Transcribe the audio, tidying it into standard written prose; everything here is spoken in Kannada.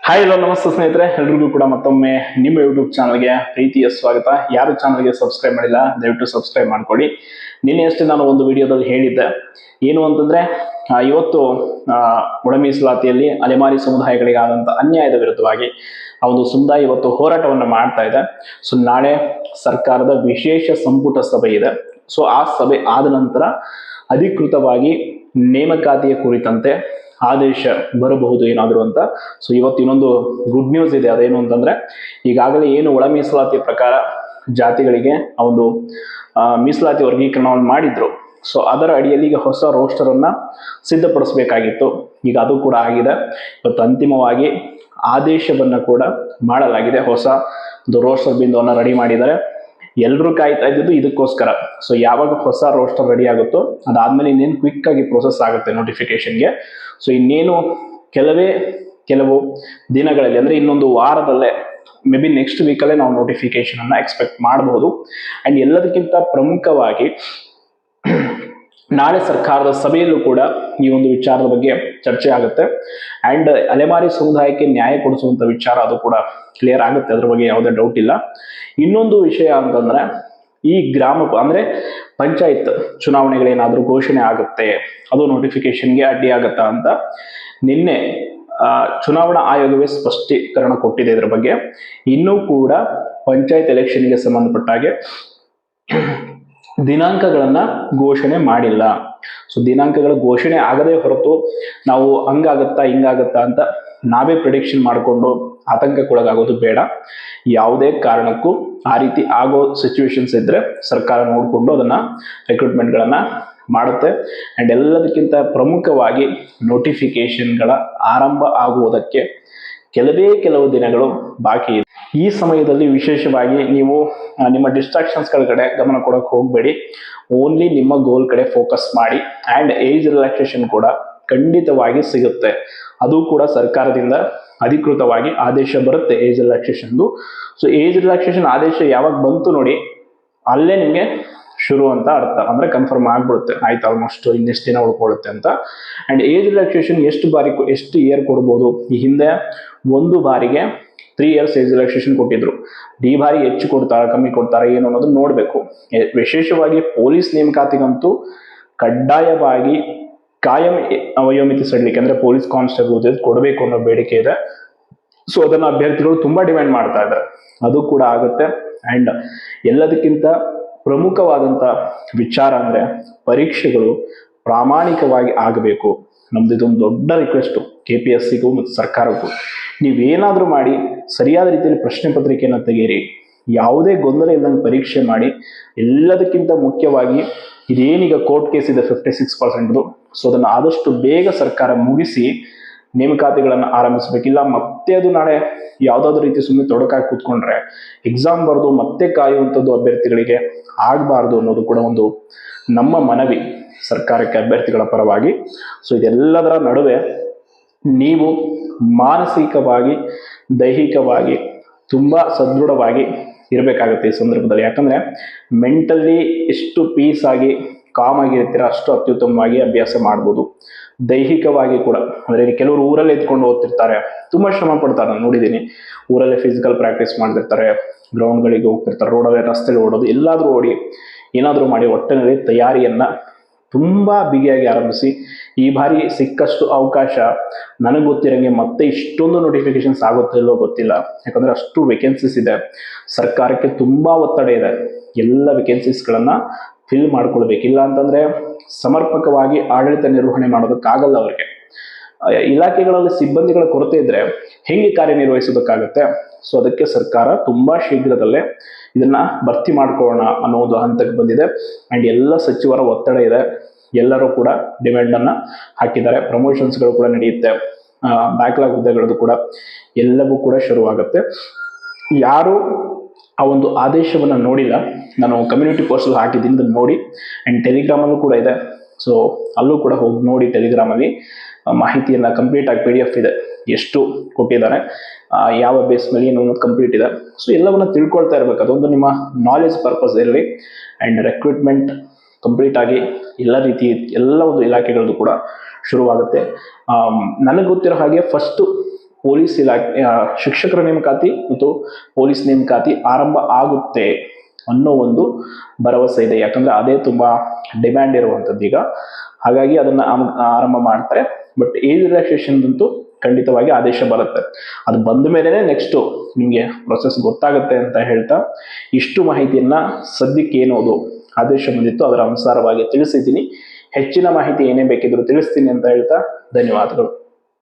ಹಾಯ್ ಹಲೋ ನಮಸ್ತೆ ಸ್ನೇಹಿತರೆ, ಎಲ್ರಿಗೂ ಕೂಡ ಮತ್ತೊಮ್ಮೆ ನಿಮ್ಮ ಯೂಟ್ಯೂಬ್ ಚಾನಲ್ಗೆ ಪ್ರೀತಿಯ ಸ್ವಾಗತ. ಯಾರು ಚಾನಲ್ಗೆ ಸಬ್ಸ್ಕ್ರೈಬ್ ಮಾಡಿಲ್ಲ ದಯವಿಟ್ಟು ಸಬ್ಸ್ಕ್ರೈಬ್ ಮಾಡ್ಕೊಳ್ಳಿ. ನಿನ್ನೆ ಅಷ್ಟೇ ನಾನು ಒಂದು ವಿಡಿಯೋದಲ್ಲಿ ಹೇಳಿದ್ದೆ ಏನು ಅಂತಂದ್ರೆ ಇವತ್ತು ಒಳ ಮೀಸಲಾತಿಯಲ್ಲಿ ಅಲೆಮಾರಿ ಸಮುದಾಯಗಳಿಗೆ ಆದಂತ ಅನ್ಯಾಯದ ವಿರುದ್ಧವಾಗಿ ಆ ಒಂದು ಸಮುದಾಯ ಇವತ್ತು ಹೋರಾಟವನ್ನು ಮಾಡ್ತಾ ಇದೆ. ಸೊ ನಾಳೆ ಸರ್ಕಾರದ ವಿಶೇಷ ಸಂಪುಟ ಸಭೆ ಇದೆ. ಸೊ ಆ ಸಭೆ ಆದ ನಂತರ ಅಧಿಕೃತವಾಗಿ ನೇಮಕಾತಿಯ ಕುರಿತಂತೆ ಆದೇಶ ಬರಬಹುದು ಏನಾದ್ರು ಅಂತ. ಸೊ ಇವತ್ತು ಇನ್ನೊಂದು ಗುಡ್ ನ್ಯೂಸ್ ಇದೆ. ಅದೇನು ಅಂತಂದ್ರೆ ಈಗಾಗಲೇ ಏನು ಒಳ ಮೀಸಲಾತಿ ಪ್ರಕಾರ ಜಾತಿಗಳಿಗೆ ಆ ಒಂದು ಮೀಸಲಾತಿ ವರ್ಗೀಕರಣವನ್ನು ಮಾಡಿದ್ರು. ಸೊ ಅದರ ಅಡಿಯಲ್ಲಿ ಈಗ ಹೊಸ ರೋಸ್ಟರ್ ಅನ್ನ ಸಿದ್ಧಪಡಿಸಬೇಕಾಗಿತ್ತು. ಈಗ ಅದು ಕೂಡ ಆಗಿದೆ. ಇವತ್ತು ಅಂತಿಮವಾಗಿ ಆದೇಶವನ್ನ ಕೂಡ ಮಾಡಲಾಗಿದೆ. ಹೊಸ ಒಂದು ರೋಸ್ಟರ್ ಬಿಂದುವನ್ನ ರೆಡಿ ಮಾಡಿದ್ದಾರೆ. ಎಲ್ಲರೂ ಕಾಯ್ತಾ ಇದ್ದಿದ್ದು ಇದಕ್ಕೋಸ್ಕರ. ಸೊ ಯಾವಾಗ ಹೊಸ ರೋಸ್ಟರ್ ರೆಡಿ ಆಗುತ್ತೋ ಅದಾದ್ಮೇಲೆ ಇನ್ನೇನು ಕ್ವಿಕ್ ಆಗಿ ಪ್ರೋಸೆಸ್ ಆಗುತ್ತೆ ನೋಟಿಫಿಕೇಶನ್ಗೆ. ಸೊ ಇನ್ನೇನು ಕೆಲವು ದಿನಗಳಲ್ಲಿ ಅಂದ್ರೆ ಇನ್ನೊಂದು ವಾರದಲ್ಲೇ ಮೇ ಬಿ ನೆಕ್ಸ್ಟ್ ವೀಕಲ್ಲೇ ನಾವು ನೋಟಿಫಿಕೇಶನ್ ಅನ್ನ ಎಕ್ಸ್ಪೆಕ್ಟ್ ಮಾಡಬಹುದು. ಅಂಡ್ ಎಲ್ಲದಕ್ಕಿಂತ ಪ್ರಮುಖವಾಗಿ ನಾಳೆ ಸರ್ಕಾರದ ಸಭೆಯಲ್ಲೂ ಕೂಡ ಈ ಒಂದು ವಿಚಾರದ ಬಗ್ಗೆ ಚರ್ಚೆ ಆಗುತ್ತೆ. ಅಂಡ್ ಅಲೆಮಾರಿ ಸಮುದಾಯಕ್ಕೆ ನ್ಯಾಯ ಕೊಡಿಸುವಂತ ವಿಚಾರ ಅದು ಕೂಡ ಕ್ಲಿಯರ್ ಆಗುತ್ತೆ, ಅದ್ರ ಬಗ್ಗೆ ಯಾವುದೇ ಡೌಟ್ ಇಲ್ಲ. ಇನ್ನೊಂದು ವಿಷಯ ಅಂತಂದ್ರೆ ಈ ಅಂದ್ರೆ ಪಂಚಾಯತ್ ಚುನಾವಣೆಗಳೇನಾದ್ರೂ ಘೋಷಣೆ ಆಗುತ್ತೆ, ಅದು ನೋಟಿಫಿಕೇಶನ್ಗೆ ಅಡ್ಡಿ ಆಗತ್ತಾ ಅಂತ ನಿನ್ನೆ ಚುನಾವಣಾ ಆಯೋಗವೇ ಸ್ಪಷ್ಟೀಕರಣ ಕೊಟ್ಟಿದೆ ಇದ್ರ ಬಗ್ಗೆ. ಇನ್ನೂ ಕೂಡ ಪಂಚಾಯತ್ ಎಲೆಕ್ಷನ್ಗೆ ಸಂಬಂಧಪಟ್ಟ ಹಾಗೆ ದಿನಾಂಕಗಳನ್ನ ಘೋಷಣೆ ಮಾಡಿಲ್ಲ. ಸೊ ದಿನಾಂಕಗಳ ಘೋಷಣೆ ಆಗದೆ ಹೊರತು ನಾವು ಹಂಗಾಗತ್ತಾ ಹಿಂಗಾಗತ್ತಾ ಅಂತ ನಾವೇ ಪ್ರಿಡಿಕ್ಷನ್ ಮಾಡಿಕೊಂಡು ಆತಂಕಕ್ಕೊಳಗಾಗೋದು ಬೇಡ. ಯಾವುದೇ ಕಾರಣಕ್ಕೂ ಆ ರೀತಿ ಆಗೋ ಸಿಚುವೇಶನ್ಸ್ ಇದ್ರೆ ಸರ್ಕಾರ ನೋಡಿಕೊಂಡು ಅದನ್ನ ರಿಕ್ರೂಟ್ಮೆಂಟ್ಗಳನ್ನ ಮಾಡುತ್ತೆ. ಅಂಡ್ ಎಲ್ಲದಕ್ಕಿಂತ ಪ್ರಮುಖವಾಗಿ ನೋಟಿಫಿಕೇಶನ್ಗಳ ಆರಂಭ ಆಗುವುದಕ್ಕೆ ಕೆಲವು ದಿನಗಳು ಬಾಕಿ ಇದೆ. ಈ ಸಮಯದಲ್ಲಿ ವಿಶೇಷವಾಗಿ ನೀವು ನಿಮ್ಮ ಡಿಸ್ಟ್ರಾಕ್ಷನ್ಸ್ಗಳ ಕಡೆ ಗಮನ ಕೊಡಕ್ಕೆ ಹೋಗಬೇಡಿ. ಓನ್ಲಿ ನಿಮ್ಮ ಗೋಲ್ ಕಡೆ ಫೋಕಸ್ ಮಾಡಿ. ಅಂಡ್ ಏಜ್ ರಿಲ್ಯಾಕ್ಸೇಷನ್ ಕೂಡ ಖಂಡಿತವಾಗಿ ಸಿಗುತ್ತೆ. ಅದು ಕೂಡ ಸರ್ಕಾರದಿಂದ ಅಧಿಕೃತವಾಗಿ ಆದೇಶ ಬರುತ್ತೆ ಏಜ್ ರಿಲ್ಯಾಕ್ಸೇಷನ್ದು. ಸೊ ಏಜ್ ರಿಲ್ಯಾಕ್ಸೇಷನ್ ಆದೇಶ ಯಾವಾಗ ಬಂತು ನೋಡಿ, ಅಲ್ಲೇ ನಿಮಗೆ ಶುರು ಅಂತ ಅರ್ಥ. ಅಂದ್ರೆ ಕನ್ಫರ್ಮ್ ಆಗ್ಬಿಡುತ್ತೆ, ಆಯ್ತು ಆಲ್ಮೋಸ್ಟ್ ಇನ್ನೆಷ್ಟು ದಿನ ಉಳ್ಕೊಳ್ಳುತ್ತೆ ಅಂತ. ಅಂಡ್ ಏಜ್ ರಿಲ್ಯಾಕ್ಸೇಷನ್ ಎಷ್ಟು ಇಯರ್ ಕೊಡ್ಬೋದು? ಈ ಹಿಂದೆ ಒಂದು ಬಾರಿಗೆ 3 years ಏಜ್ ರಿಲ್ಯಾಕ್ಸೇಷನ್ ಕೊಟ್ಟಿದ್ರು. ಈ ಬಾರಿ ಹೆಚ್ಚು ಕೊಡ್ತಾರ ಕಮ್ಮಿ ಕೊಡ್ತಾರ ಏನು ಅನ್ನೋದು ನೋಡ್ಬೇಕು. ವಿಶೇಷವಾಗಿ ಪೊಲೀಸ್ ನೇಮಕಾತಿಗಂತೂ ಕಡ್ಡಾಯವಾಗಿ ಕಾಯಂ ವಯೋಮಿತಿ ಸಡಿಲಿಕ್ಕೆ ಅಂದ್ರೆ ಪೊಲೀಸ್ ಕಾನ್ಸ್ಟೇಬಲ್ ಕೊಡಬೇಕು ಅನ್ನೋ ಬೇಡಿಕೆ ಇದೆ. ಸೊ ಅದನ್ನ ಅಭ್ಯರ್ಥಿಗಳು ತುಂಬಾ ಡಿಮ್ಯಾಂಡ್ ಮಾಡ್ತಾ ಇದ್ದಾರೆ. ಅದು ಕೂಡ ಆಗುತ್ತೆ. ಅಂಡ್ ಎಲ್ಲದಕ್ಕಿಂತ ಪ್ರಮುಖವಾದಂತ ವಿಚಾರ ಅಂದ್ರೆ ಪರೀಕ್ಷೆಗಳು ಪ್ರಾಮಾಣಿಕವಾಗಿ ಆಗಬೇಕು. ನಮ್ದು ಇದೊಂದು ದೊಡ್ಡ ರಿಕ್ವೆಸ್ಟ್ KPSCಗೂ ಮತ್ತು ಸರ್ಕಾರಕ್ಕೂ. ನೀವೇನಾದ್ರೂ ಮಾಡಿ ಸರಿಯಾದ ರೀತಿಯಲ್ಲಿ ಪ್ರಶ್ನೆ ಪತ್ರಿಕೆಯನ್ನು ತೆಗೀರಿ. ಯಾವುದೇ ಗೊಂದಲ ಇಲ್ಲದಂಗೆ ಪರೀಕ್ಷೆ ಮಾಡಿ. ಎಲ್ಲದಕ್ಕಿಂತ ಮುಖ್ಯವಾಗಿ ಇದೇನೀಗ ಕೋರ್ಟ್ ಕೇಸ್ ಇದೆ 56%. ಸೊ ಅದನ್ನು ಆದಷ್ಟು ಬೇಗ ಸರ್ಕಾರ ಮುಗಿಸಿ ನೇಮಕಾತಿಗಳನ್ನು ಆರಂಭಿಸಬೇಕಿಲ್ಲ. ಮತ್ತೆ ಅದು ನಾಳೆ ಯಾವ್ದಾದ್ರು ರೀತಿ ಸುಮ್ಮನೆ ತೊಡಕಾಗಿ ಕೂತ್ಕೊಂಡ್ರೆ ಎಕ್ಸಾಮ್ ಬರೆದು ಮತ್ತೆ ಕಾಯುವಂಥದ್ದು ಅಭ್ಯರ್ಥಿಗಳಿಗೆ ಆಗಬಾರ್ದು ಅನ್ನೋದು ಕೂಡ ಒಂದು ನಮ್ಮ ಮನವಿ ಸರ್ಕಾರಕ್ಕೆ, ಅಭ್ಯರ್ಥಿಗಳ ಪರವಾಗಿ. ಸೊ ಇದೆಲ್ಲದರ ನಡುವೆ ನೀವು ಮಾನಸಿಕವಾಗಿ ದೈಹಿಕವಾಗಿ ತುಂಬಾ ಸದೃಢವಾಗಿ ಇರಬೇಕಾಗುತ್ತೆ ಈ ಸಂದರ್ಭದಲ್ಲಿ. ಯಾಕಂದ್ರೆ ಮೆಂಟಲಿ ಎಷ್ಟು ಪೀಸ್ ಆಗಿ ಕಾಮ್ ಆಗಿರ್ತೀರ ಅಷ್ಟು ಅತ್ಯುತ್ತಮವಾಗಿ ಅಭ್ಯಾಸ ಮಾಡ್ಬೋದು. ದೈಹಿಕವಾಗಿ ಕೂಡ ಅಂದ್ರೆ ಕೆಲವರು ಊರಲ್ಲಿ ಎತ್ಕೊಂಡು ಓದ್ತಿರ್ತಾರೆ, ತುಂಬಾ ಶ್ರಮ ಪಡ್ತಾರೆ. ನಾನು ನೋಡಿದ್ದೀನಿ, ಊರಲ್ಲೇ ಫಿಸಿಕಲ್ ಪ್ರಾಕ್ಟೀಸ್ ಮಾಡ್ತಿರ್ತಾರೆ, ಗ್ರೌಂಡ್ಗಳಿಗೆ ಹೋಗ್ತಿರ್ತಾರೆ, ರೋಡಲ್ಲಿ ರಸ್ತೆಯಲ್ಲಿ ಓಡೋದು, ಎಲ್ಲಾದ್ರೂ ಓಡಿ ಏನಾದ್ರೂ ಮಾಡಿ ಒಟ್ಟಿನಲ್ಲಿ ತಯಾರಿಯನ್ನ ತುಂಬಾ ಬಿಗಿಯಾಗಿ ಆರಂಭಿಸಿ. ಈ ಬಾರಿ ಸಿಕ್ಕಷ್ಟು ಅವಕಾಶ ನನಗೆ ಗೊತ್ತಿರಂಗೆ ಮತ್ತೆ ಇಷ್ಟೊಂದು ನೋಟಿಫಿಕೇಶನ್ಸ್ ಆಗುತ್ತೋ ಇಲ್ಲೋ ಗೊತ್ತಿಲ್ಲ. ಯಾಕಂದ್ರೆ ಅಷ್ಟು ವೇಕೆನ್ಸೀಸ್ ಇದೆ. ಸರ್ಕಾರಕ್ಕೆ ತುಂಬಾ ಒತ್ತಡ ಇದೆ. ಎಲ್ಲ ವೇಕೆನ್ಸೀಸ್ಗಳನ್ನ ಫಿಲ್ ಮಾಡ್ಕೊಳ್ಬೇಕಿಲ್ಲ ಅಂತಂದ್ರೆ ಸಮರ್ಪಕವಾಗಿ ಆಡಳಿತ ನಿರ್ವಹಣೆ ಮಾಡೋದಕ್ಕಾಗಲ್ಲ ಅವ್ರಿಗೆ. ಇಲಾಖೆಗಳಲ್ಲಿ ಸಿಬ್ಬಂದಿಗಳ ಕೊರತೆ ಇದ್ರೆ ಹೆಂಗೆ ಕಾರ್ಯನಿರ್ವಹಿಸೋದಕ್ಕಾಗತ್ತೆ? ಸೊ ಅದಕ್ಕೆ ಸರ್ಕಾರ ತುಂಬಾ ಶೀಘ್ರದಲ್ಲೇ ಇದನ್ನ ಭರ್ತಿ ಮಾಡ್ಕೊಳ್ಳೋಣ ಅನ್ನೋ ಒಂದು ಹಂತಕ್ಕೆ ಬಂದಿದೆ. ಅಂಡ್ ಎಲ್ಲ ಸಚಿವರ ಒತ್ತಡ ಇದೆ. ಎಲ್ಲರೂ ಕೂಡ ಡಿಮ್ಯಾಂಡ್ ಅನ್ನ ಹಾಕಿದ್ದಾರೆ. ಪ್ರಮೋಷನ್ಸ್ಗಳು ಕೂಡ ನಡೆಯುತ್ತೆ. ಬ್ಯಾಕ್ಲಾಗ್ ಹುದ್ದೆಗಳದ್ದು ಕೂಡ ಎಲ್ಲವೂ ಕೂಡ ಶುರುವಾಗುತ್ತೆ. ಯಾರು ಆ ಒಂದು ಆದೇಶವನ್ನ ನೋಡಿಲ್ಲ, ನಾನು ಕಮ್ಯುನಿಟಿ ಪೋಸ್ಟ್ ಹಾಕಿದ್ದೀನಿ, ನೋಡಿ. ಅಂಡ್ ಟೆಲಿಗ್ರಾಮಲ್ಲೂ ಕೂಡ ಇದೆ. ಸೊ ಅಲ್ಲೂ ಕೂಡ ಹೋಗಿ ನೋಡಿ. ಟೆಲಿಗ್ರಾಮಲ್ಲಿ ಮಾಹಿತಿಯನ್ನ ಕಂಪ್ಲೀಟ್ ಆಗಿ PDF ಇದೆ, ಎಷ್ಟು ಕೊಟ್ಟಿದ್ದಾರೆ, ಯಾವ ಬೇಸ್ ಮೇಲೆ ಏನು ಕಂಪ್ಲೀಟ್ ಇದೆ. ಸೊ ಎಲ್ಲವನ್ನ ತಿಳ್ಕೊಳ್ತಾ ಇರ್ಬೇಕು. ಅದೊಂದು ನಿಮ್ಮ ನಾಲೆಜ್ ಪರ್ಪಸ್ ಇರಲಿ. ಅಂಡ್ ರಿಕ್ರೂಟ್ಮೆಂಟ್ ಕಂಪ್ಲೀಟ್ ಆಗಿ ಎಲ್ಲ ಒಂದು ಇಲಾಖೆಗಳದ್ದು ಕೂಡ ಶುರುವಾಗುತ್ತೆ. ನನಗೆ ಗೊತ್ತಿರೋ ಹಾಗೆ ಫಸ್ಟ್ ಪೊಲೀಸ್ ಇಲಾಖೆ ಶಿಕ್ಷಕರ ನೇಮಕಾತಿ ಮತ್ತು ಪೊಲೀಸ್ ನೇಮಕಾತಿ ಆರಂಭ ಆಗುತ್ತೆ ಅನ್ನೋ ಒಂದು ಭರವಸೆ ಇದೆ. ಯಾಕಂದ್ರೆ ಅದೇ ತುಂಬಾ ಡಿಮ್ಯಾಂಡ್ ಇರುವಂಥದ್ದು ಈಗ. ಹಾಗಾಗಿ ಅದನ್ನ ಆರಂಭ ಮಾಡ್ತಾರೆ. ಬಟ್ ಏಜ್ ರಿಲ್ಯಾಕ್ಸೇಷನ್ ಅಂತೂ ಖಂಡಿತವಾಗಿ ಆದೇಶ ಬರುತ್ತೆ. ಅದು ಬಂದ ಮೇಲೆನೆ ನೆಕ್ಸ್ಟ್ ನಿಮಗೆ ಪ್ರೊಸೆಸ್ ಗೊತ್ತಾಗುತ್ತೆ ಅಂತ ಹೇಳ್ತಾ, ಇಷ್ಟು ಮಾಹಿತಿಯನ್ನ ಸದ್ಯಕ್ಕೆ ಏನೋದು ಆದೇಶ ಬಂದಿತ್ತು ಅದರ ಅನುಸಾರವಾಗಿ ತಿಳಿಸಿದ್ದೀನಿ. ಹೆಚ್ಚಿನ ಮಾಹಿತಿ ಏನೇ ಬೇಕಿದ್ರು ತಿಳಿಸ್ತೀನಿ ಅಂತ ಹೇಳ್ತಾ ಧನ್ಯವಾದಗಳು.